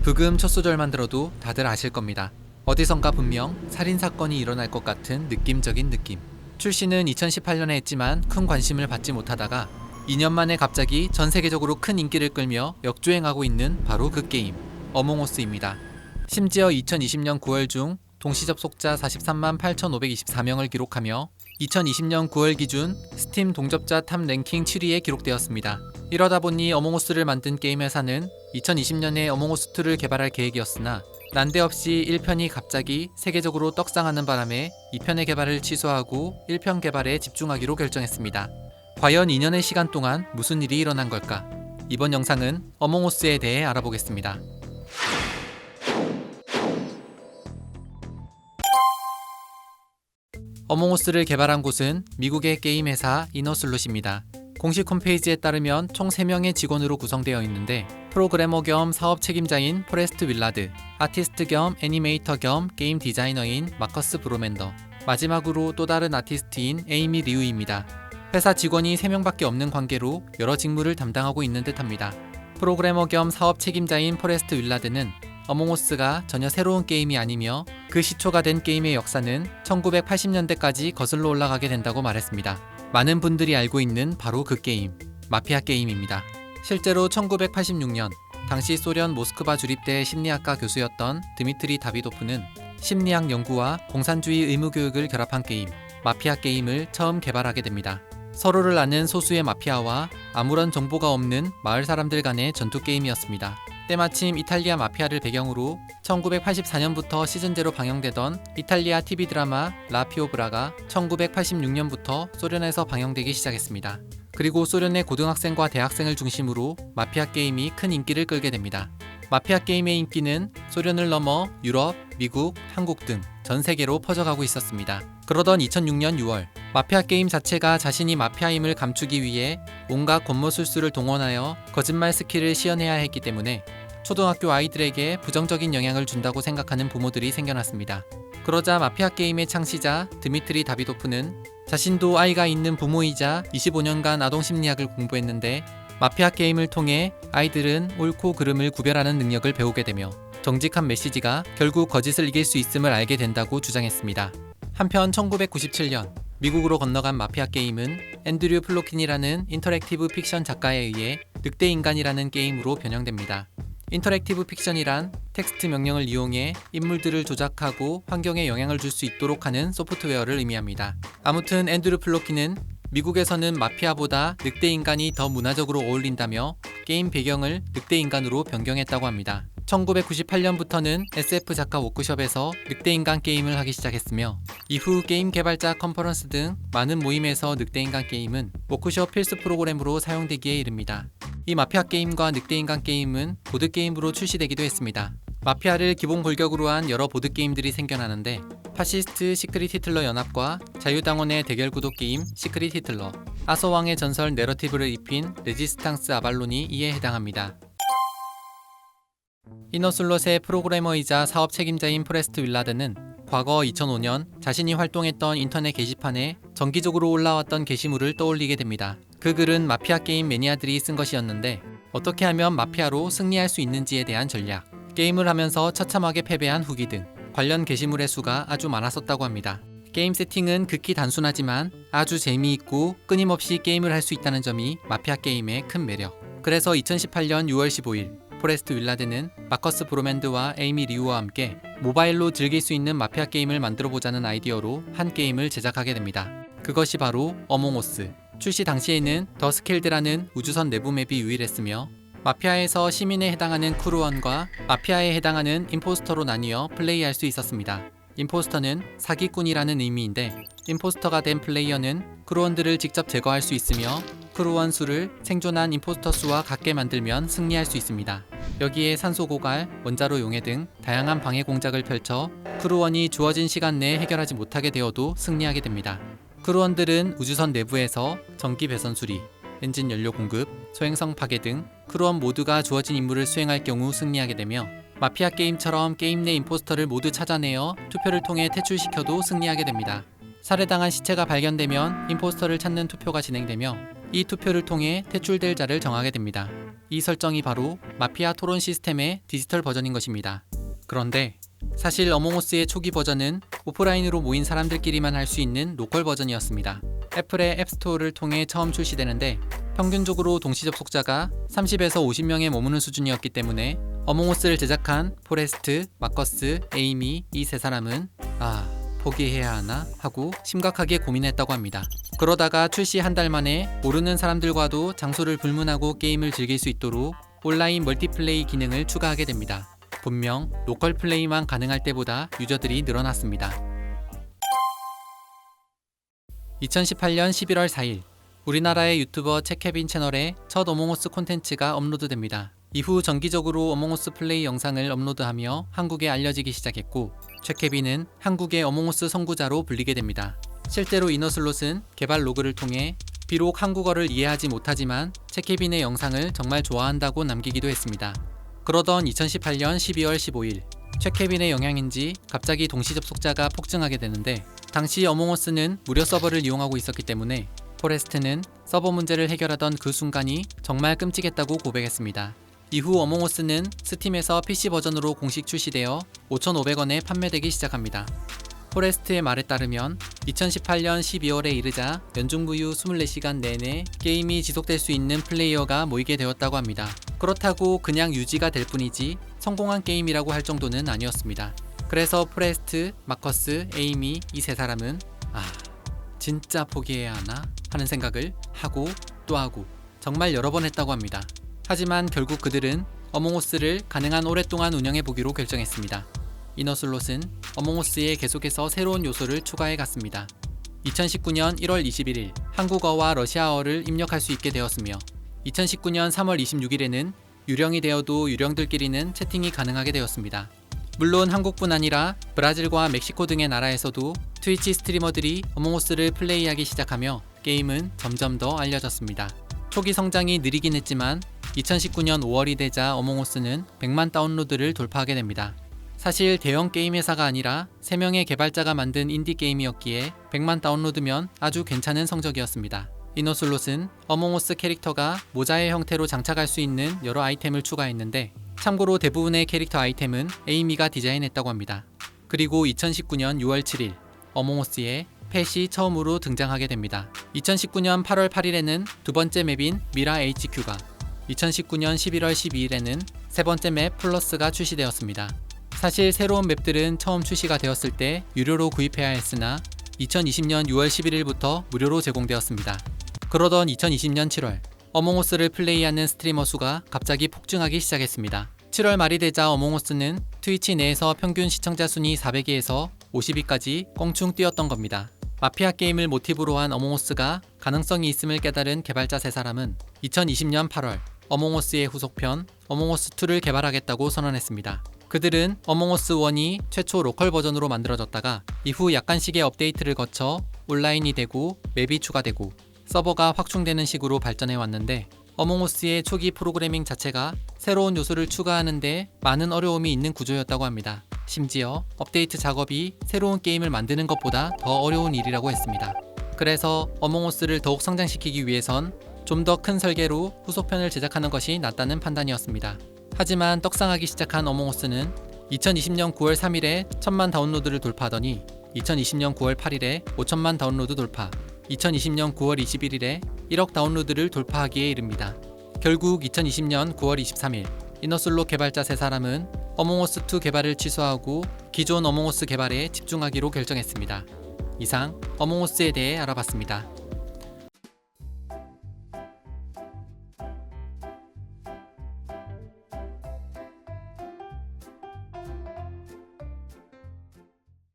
부금 첫 소절만 들어도 다들 아실 겁니다. 어디선가 분명 살인사건이 일어날 것 같은 느낌적인 느낌. 출시는 2018년에 했지만 큰 관심을 받지 못하다가 2년 만에 갑자기 전 세계적으로 큰 인기를 끌며 역주행하고 있는 바로 그 게임, 어몽어스입니다. 심지어 2020년 9월 중 동시 접속자 43만 8,524명을 기록하며 2020년 9월 기준 스팀 동접자 탑 랭킹 7위에 기록되었습니다. 이러다 보니 어몽어스를 만든 게임 회사는 2020년에 어몽어스2를 개발할 계획이었으나 난데없이 1편이 갑자기 세계적으로 떡상하는 바람에 2편의 개발을 취소하고 1편 개발에 집중하기로 결정했습니다. 과연 2년의 시간 동안 무슨 일이 일어난 걸까? 이번 영상은 어몽어스에 대해 알아보겠습니다. 어몽어스를 개발한 곳은 미국의 게임 회사 이너슬롯입니다. 공식 홈페이지에 따르면 총 3명의 직원으로 구성되어 있는데 프로그래머 겸 사업 책임자인 포레스트 윌라드, 아티스트 겸 애니메이터 겸 게임 디자이너인 마커스 브로맨더, 마지막으로 또 다른 아티스트인 에이미 리우입니다. 회사 직원이 3명밖에 없는 관계로 여러 직무를 담당하고 있는 듯합니다. 프로그래머 겸 사업 책임자인 포레스트 윌라드는 어몽어스가 전혀 새로운 게임이 아니며 그 시초가 된 게임의 역사는 1980년대까지 거슬러 올라가게 된다고 말했습니다. 많은 분들이 알고 있는 바로 그 게임, 마피아 게임입니다. 실제로 1986년 당시 소련 모스크바 주립대 심리학과 교수였던 드미트리 다비도프는 심리학 연구와 공산주의 의무교육을 결합한 게임, 마피아 게임을 처음 개발하게 됩니다. 서로를 아는 소수의 마피아와 아무런 정보가 없는 마을 사람들 간의 전투 게임이었습니다. 때마침 이탈리아 마피아를 배경으로 1984년부터 시즌제로 방영되던 이탈리아 TV 드라마 라 피오브라가 1986년부터 소련에서 방영되기 시작했습니다. 그리고 소련의 고등학생과 대학생을 중심으로 마피아 게임이 큰 인기를 끌게 됩니다. 마피아 게임의 인기는 소련을 넘어 유럽, 미국, 한국 등 전 세계로 퍼져가고 있었습니다. 그러던 2006년 6월, 마피아 게임 자체가 자신이 마피아임을 감추기 위해 온갖 권모술수를 동원하여 거짓말 스킬을 시연해야 했기 때문에 초등학교 아이들에게 부정적인 영향을 준다고 생각하는 부모들이 생겨났습니다. 그러자 마피아 게임의 창시자 드미트리 다비도프는 자신도 아이가 있는 부모이자 25년간 아동심리학을 공부했는데 마피아 게임을 통해 아이들은 옳고 그름을 구별하는 능력을 배우게 되며 정직한 메시지가 결국 거짓을 이길 수 있음을 알게 된다고 주장했습니다. 한편 1997년 미국으로 건너간 마피아 게임은 앤드류 플로킨이라는 인터랙티브 픽션 작가에 의해 늑대인간이라는 게임으로 변형됩니다. 인터랙티브 픽션이란 텍스트 명령을 이용해 인물들을 조작하고 환경에 영향을 줄 수 있도록 하는 소프트웨어를 의미합니다. 아무튼 앤드류 플로킨은 미국에서는 마피아보다 늑대인간이 더 문화적으로 어울린다며 게임 배경을 늑대인간으로 변경했다고 합니다. 1998년부터는 SF 작가 워크숍에서 늑대인간 게임을 하기 시작했으며 이후 게임 개발자 컨퍼런스 등 많은 모임에서 늑대인간 게임은 워크숍 필수 프로그램으로 사용되기에 이릅니다. 이 마피아 게임과 늑대인간 게임은 보드게임으로 출시되기도 했습니다. 마피아를 기본 골격으로 한 여러 보드게임들이 생겨나는데 파시스트 시크릿 히틀러 연합과 자유당원의 대결 구도 게임 시크릿 히틀러, 아서왕의 전설 내러티브를 입힌 레지스탕스 아발론이 이에 해당합니다. 이너슬롯의 프로그래머이자 사업 책임자인 포레스트 윌라드는 과거 2005년 자신이 활동했던 인터넷 게시판에 정기적으로 올라왔던 게시물을 떠올리게 됩니다. 그 글은 마피아 게임 매니아들이 쓴 것이었는데 어떻게 하면 마피아로 승리할 수 있는지에 대한 전략, 게임을 하면서 처참하게 패배한 후기 등 관련 게시물의 수가 아주 많았었다고 합니다. 게임 세팅은 극히 단순하지만 아주 재미있고 끊임없이 게임을 할 수 있다는 점이 마피아 게임의 큰 매력. 그래서 2018년 6월 15일 포레스트 윌라드는 마커스 브로맨드와 에이미 리우와 함께 모바일로 즐길 수 있는 마피아 게임을 만들어보자는 아이디어로 한 게임을 제작하게 됩니다. 그것이 바로 어몽어스. 출시 당시에는 더 스킬드라는 우주선 내부 맵이 유일했으며 마피아에서 시민에 해당하는 크루원과 마피아에 해당하는 임포스터로 나뉘어 플레이할 수 있었습니다. 임포스터는 사기꾼이라는 의미인데 임포스터가 된 플레이어는 크루원들을 직접 제거할 수 있으며 크루원 수를 생존한 임포스터 수와 같게 만들면 승리할 수 있습니다. 여기에 산소 고갈, 원자로 용해 등 다양한 방해 공작을 펼쳐 크루원이 주어진 시간 내에 해결하지 못하게 되어도 승리하게 됩니다. 크루원들은 우주선 내부에서 전기 배선 수리, 엔진 연료 공급, 소행성 파괴 등 크루원 모두가 주어진 임무를 수행할 경우 승리하게 되며 마피아 게임처럼 게임 내 임포스터를 모두 찾아내어 투표를 통해 퇴출시켜도 승리하게 됩니다. 살해당한 시체가 발견되면 임포스터를 찾는 투표가 진행되며 이 투표를 통해 퇴출될 자를 정하게 됩니다. 이 설정이 바로 마피아 토론 시스템의 디지털 버전인 것입니다. 그런데 사실 어몽어스의 초기 버전은 오프라인으로 모인 사람들끼리만 할 수 있는 로컬 버전이었습니다. 애플의 앱스토어를 통해 처음 출시되는데 평균적으로 동시 접속자가 30에서 50명에 머무는 수준이었기 때문에 어몽어스를 제작한 포레스트, 마커스, 에이미 이 세 사람은 포기해야 하나 하고 심각하게 고민했다고 합니다. 그러다가 출시 한 달 만에 모르는 사람들과도 장소를 불문하고 게임을 즐길 수 있도록 온라인 멀티플레이 기능을 추가하게 됩니다. 분명 로컬 플레이만 가능할 때보다 유저들이 늘어났습니다. 2018년 11월 4일 우리나라의 유튜버 채케빈 채널에 첫 어몽어스 콘텐츠가 업로드됩니다. 이후 정기적으로 어몽어스 플레이 영상을 업로드하며 한국에 알려지기 시작했고 채케빈은 한국의 어몽어스 선구자로 불리게 됩니다. 실제로 이너슬롯은 개발 로그를 통해 비록 한국어를 이해하지 못하지만 채케빈의 영상을 정말 좋아한다고 남기기도 했습니다. 그러던 2018년 12월 15일 채케빈의 영향인지 갑자기 동시 접속자가 폭증하게 되는데 당시 어몽어스는 무료 서버를 이용하고 있었기 때문에 포레스트는 서버 문제를 해결하던 그 순간이 정말 끔찍했다고 고백했습니다. 이후 어몽어스는 스팀에서 PC 버전으로 공식 출시되어 5,500원에 판매되기 시작합니다. 포레스트의 말에 따르면 2018년 12월에 이르자 연중무휴 24시간 내내 게임이 지속될 수 있는 플레이어가 모이게 되었다고 합니다. 그렇다고 그냥 유지가 될 뿐이지 성공한 게임이라고 할 정도는 아니었습니다. 그래서 포레스트, 마커스, 에이미 이 세 사람은 진짜 포기해야 하나 하는 생각을 하고 또 하고 정말 여러 번 했다고 합니다. 하지만 결국 그들은 어몽어스를 가능한 오랫동안 운영해보기로 결정했습니다. 이너슬롯은 어몽어스에 계속해서 새로운 요소를 추가해 갔습니다. 2019년 1월 21일 한국어와 러시아어를 입력할 수 있게 되었으며 2019년 3월 26일에는 유령이 되어도 유령들끼리는 채팅이 가능하게 되었습니다. 물론 한국뿐 아니라 브라질과 멕시코 등의 나라에서도 트위치 스트리머들이 어몽어스를 플레이하기 시작하며 게임은 점점 더 알려졌습니다. 초기 성장이 느리긴 했지만 2019년 5월이 되자 어몽어스는 100만 다운로드를 돌파하게 됩니다. 사실 대형 게임 회사가 아니라 3명의 개발자가 만든 인디 게임이었기에 100만 다운로드면 아주 괜찮은 성적이었습니다. 이너슬롯은 어몽어스 캐릭터가 모자의 형태로 장착할 수 있는 여러 아이템을 추가했는데 참고로 대부분의 캐릭터 아이템은 에이미가 디자인했다고 합니다. 그리고 2019년 6월 7일 어몽어스에 펫이 처음으로 등장하게 됩니다. 2019년 8월 8일에는 두 번째 맵인 미라 HQ가 2019년 11월 12일에는 세 번째 맵 플러스가 출시되었습니다. 사실 새로운 맵들은 처음 출시가 되었을 때 유료로 구입해야 했으나 2020년 6월 11일부터 무료로 제공되었습니다. 그러던 2020년 7월 어몽어스를 플레이하는 스트리머 수가 갑자기 폭증하기 시작했습니다. 7월 말이 되자 어몽어스는 트위치 내에서 평균 시청자 순위 400위에서 50위까지 껑충 뛰었던 겁니다. 마피아 게임을 모티브로 한 어몽어스가 가능성이 있음을 깨달은 개발자 세 사람은 2020년 8월 어몽어스의 후속편 어몽어스2를 개발하겠다고 선언했습니다. 그들은 어몽어스 1이 최초 로컬 버전으로 만들어졌다가 이후 약간씩의 업데이트를 거쳐 온라인이 되고 맵이 추가되고 서버가 확충되는 식으로 발전해 왔는데 어몽어스의 초기 프로그래밍 자체가 새로운 요소를 추가하는데 많은 어려움이 있는 구조였다고 합니다. 심지어 업데이트 작업이 새로운 게임을 만드는 것보다 더 어려운 일이라고 했습니다. 그래서 어몽어스를 더욱 성장시키기 위해선 좀 더 큰 설계로 후속편을 제작하는 것이 낫다는 판단이었습니다. 하지만 떡상하기 시작한 어몽어스는 2020년 9월 3일에 1000만 다운로드를 돌파하더니 2020년 9월 8일에 5000만 다운로드 돌파, 2020년 9월 21일에 1억 다운로드를 돌파하기에 이릅니다. 결국 2020년 9월 23일 이너슬롯 개발자 세 사람은 어몽어스2 개발을 취소하고 기존 어몽어스 개발에 집중하기로 결정했습니다. 이상 어몽어스에 대해 알아봤습니다.